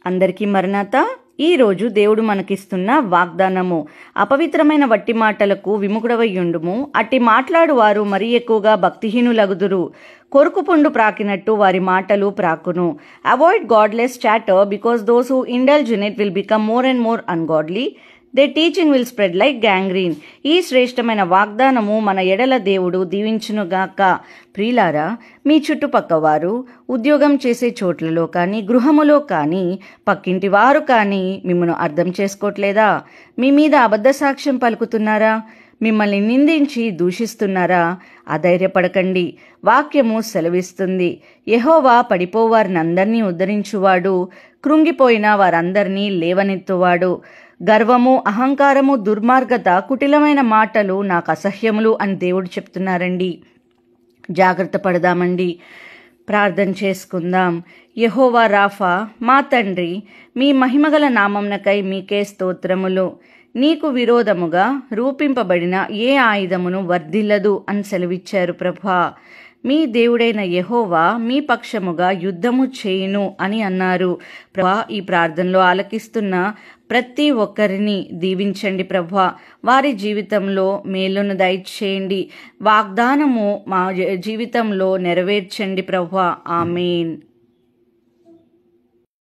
అందరికీ మరణాత. ఈరోజు దేవుడు మనకిస్తున్న వాగ్దానము, అపవిత్రమైన వట్టి మాటలకు విముఖుడవయ్యుండుము, అట్టి మాట్లాడు వారు మరీ ఎక్కువగా భక్తిహీనులగుదురు. కొరుకు పుండు ప్రాకినట్టు వారి మాటలు ప్రాకును. Avoid godless chatter, because those who indulge in it will become more and more ungodly. They teaching will spread like gangrene. ఈ శ్రేష్టమైన వాగ్దానము మన ఎడల దేవుడు దీవించునుగాక. ప్రియులారా, మీ చుట్టుపక్క వారు, ఉద్యోగం చేసే చోట్లలో కానీ, గృహములో కానీ, పక్కింటి వారు కానీ మిమ్మల్ని అర్థం చేసుకోవట్లేదా? మీ మీద అబద్ధ సాక్ష్యం పలుకుతున్నారా? మిమ్మల్ని నిందించి దూషిస్తున్నారా? అధైర్యపడకండి. వాక్యము సెలవిస్తుంది, యెహోవా పడిపోవారినందరినీ ఉద్ధరించువాడు, కృంగిపోయిన వారందరినీ లేవనెత్తువాడు. గర్వము, అహంకారము, దుర్మార్గత, కుటిలమైన మాటలు నాకు అసహ్యములు అని దేవుడు చెప్తున్నారండి. జాగ్రత్త పడదామండి. ప్రార్థన చేసుకుందాం. యెహోవా రాఫా, మా తండ్రి, మీ మహిమగల నామమునకై మీకే స్తోత్రములు. నీకు విరోధముగా రూపింపబడిన ఏ ఆయుధమును వర్ధిల్లదు అని సెలవిచ్చారు ప్రభా. మీ దేవుడైన యెహోవా మీ పక్షముగా యుద్ధము చేయును అని అన్నారు ప్రభా. ఈ ప్రార్థనలో ఆలకిస్తున్న ప్రతి ఒక్కరిని దీవించండి ప్రభా. వారి జీవితంలో మేలును దయచేయండి. వాగ్దానము మా జీవితంలో నెరవేర్చండి ప్రభా. ఆమేన్.